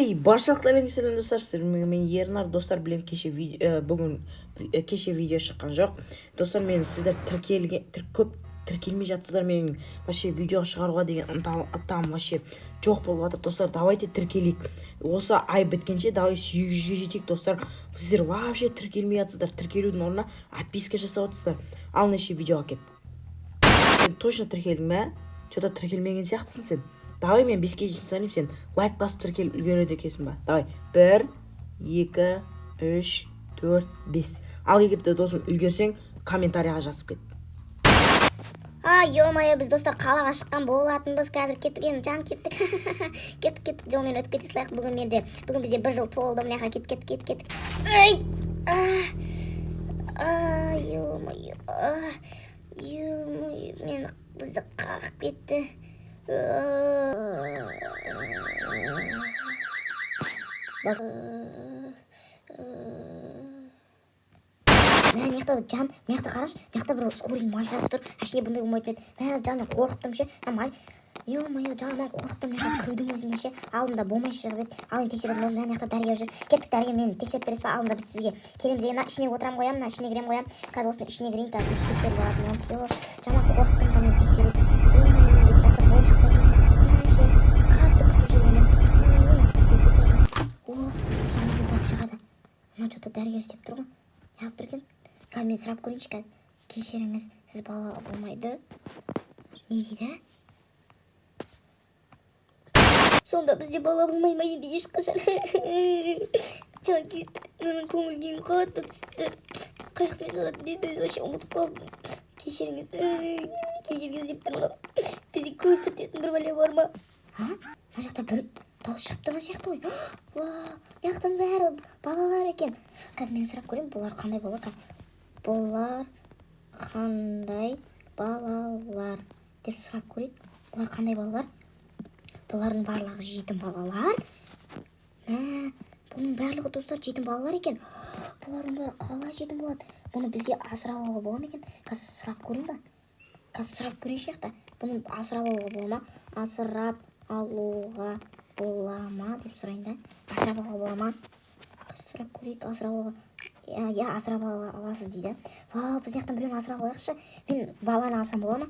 Баршалықтарыңызға сәлем достар, мен Ернар. Достар, білем бүгін кеше видео шыққан жоқ. Достар, мен сіздер көп тіркелмей жатсыздар. Менің вообще видео шығаруға деген ынтам вообще жоқ болып жатыр. Достар, давайте тіркелейік. Осы ай біткенше давай 800-ге жетейік. Достар, сіздер вообще тіркелмей жатсыздар. Тіркелудің орнына отписка жасап отырсыздар. Ал неше видеоға кет. Сен точно тіркелдің бе? Что-то тіркелмеген сияқтысың сен. Давай мен 5-ке дейін санайым, сен лайк басып тіркеліп үлгереді екенсің ба? Давай 1, 2, 3, 4, 5. Ал егер де досым үлгерсең, комментарияға жазып кет. Ё-моё, біз достар қалаға шыққан болатынбыз. Қазір кеттік, енді жан кеттік. Кеттік, жолмен өтіп кете салайық. Бүгін бізде 1 жыл толды. Мына жаққа кеттік. Ё-моё. Мен бізді қағып кетті. Мына жан, мына қараш, мына бір скорый машинасы тұр. Әшіне бұндай болмайтын еді. Мына жан қорықтым ше. Ё-моё, жан қорықтым. Мына күрдің өзінде ше. Алдында болмай шығып еді. Ал енді тексеріп болдым. Мына дәрігер жүр. Кеттік, дәрігер мені тексеріп бересіз ба? Алдында біз сізге келеміз. Мына ішіне отырам қоям, мына ішіне кірем қоям. Қазір осының ішіне кірейін, қазір тексеріп алатын боламыз. Жан қорықтым да мен тексеріп. Ё-моё, деп болса болып шықса екен. Қатты күтіп жүргенім. Шығады. Мына что-то дәрігер істеп тұр ғой. Неғып тұр екен? Қазір мен сұрап көрейінші қазір. Кешіріңіз, сіз бала болмайды. Не дейді? Сонда бізде бала болмай ма енді ешқашан? Жан кетті. Менің көңіл күйім қатты түсті. Қаяқпен шығады деді, өзі вообще ұмытып қалдым. Кешіріңіз. Кешіріңіз деп тұрмын. Бізде көз сүртетін бір бәле бар ма? Мына жақта бір дауыс шығып тұрған сияқты ғой. Мынаяқтың бәрі балалар екен. Қазір мен сұрап көрейін, бұлар қандай балалар? Бұлар қандай балалар деп сұрап көрейік. Бұлар қандай балалар? Бұлардың барлығы жетім балалар. Бұның барлығы достар жетім балалар екен. Бұлардың бәрі қалай жетім болады? Бұны бізге асырап алуға бола ма екен? Қазір сұрап көрейін ба? Қазір сұрап көрейінші яқта. Бұны асырап алуға бола ма? Асырап алуға бола ма деп сұрайын да. Асырап алуға бола ма? Сұрап көрейік, асырап алуға. Асырап аласыз дейді. Біз яқтан біреуін асырап алайықшы. Мен баланы алсам бола ма?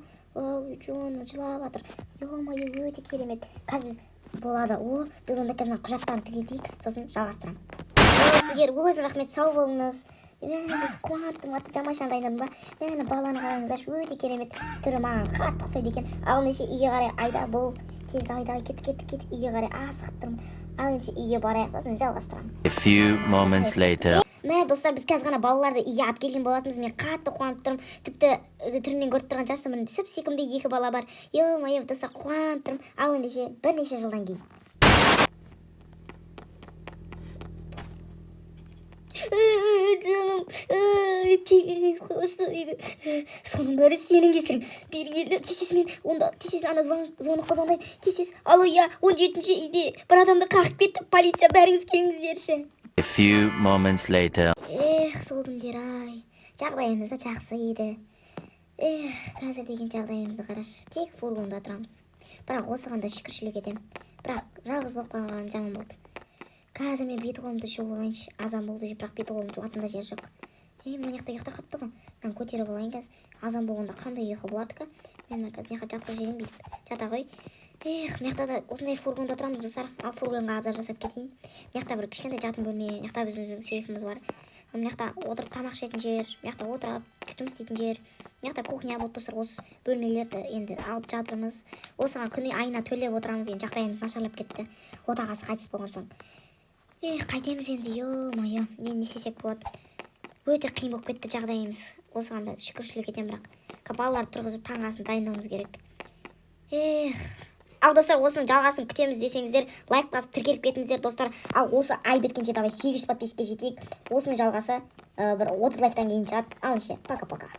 Жон жылап жатыр. Ё-моё, өте керемет. Қазір біз болады. Біз онда қазір құжаттарын тіркелтейік, сосын жалғастырамын. Сіздер көп рахмет, сау болыңыз. Біз қуанттым, жамашан дайындадым ба? Баланы қараңыздаршы, өте керемет. Түрі маған қатты ұқсайды екен. Ал неше үйге қарай айда бол. Тез давай кеттік үйге қарай асығып тұрмын. Ал неше үйге барайық, сосын жалғастырамын. A few moments later. Мә достар, біз қазір ғана балаларды үйге алып келген болатынбыз. Мен қатты қуанып тұрмын. Тіпті түрінен көріп тұрған шығарсыздар, міне сүп секімдей 2 бала бар. Ё-моё, достар, қуанып тұрмын. Ал ендеше бірнеше жылдан кейін. Жаным, соның бәрі сенің кесірің. Бері тесесімен, онда тесесін ана звонок қозғандай. Тесес, алло, 17-ші үйде бір адамды қағып кетті. Полиция, бәріңіз келіңіздерші. A few moments later. Сол күндер ай. Жағдайымыз да жақсы еді. Қазір деген жағдайымызды қарашы. Тек фургонда тұрамыз. Бірақ осығанда шүкіршілік етем. Бірақ жалғыз болып қалған жаман болды. Қазір мен беті қолымды жуып алайыншы. Азан болды, бірақ беті қолымды жуатында жер жоқ. Мына жақта ұйықтап қапты ғой. Мен көтеріп алайын қазір. Азан болғанда қандай ұйқы болады ка? Мен қазір жаққа жатқыз жерін бүйтіп жата ғой. Мына да осындай фургонда тұрамыз достар. Ал фургонға абзар жасап кетейін. Мына бір кішкентай жатын бөлме, мына біздің сейфіміз бар. Мына отырып тамақ ішетін жер, мына отырып жұмыс істейтін жер. Мына кухня болды достар. Осы бөлмелерді енді алып жатырмыз. Осыған күні айына төлеп отырамыз. Енді жағдайымыз нашарлап кетті. Отағасы қайтыс болған соң. Қайтеміз енді, ё-моё, енді не істесек болады. Өте қиын болып кетті жағдайымыз. Осыған да шүкіршілік етем, бірақ балаларды тұрғызып таңғасын дайындауымыз керек. Ал достар, осының жалғасын күтеміз десеңіздер, лайк басып тіркеліп кетіңіздер достар. Ал осы ай біткенше давай 800 подписчикке жетейік. Осының жалғасы бір 30 лайктан кейін шығады. Ал ше, пока-пока.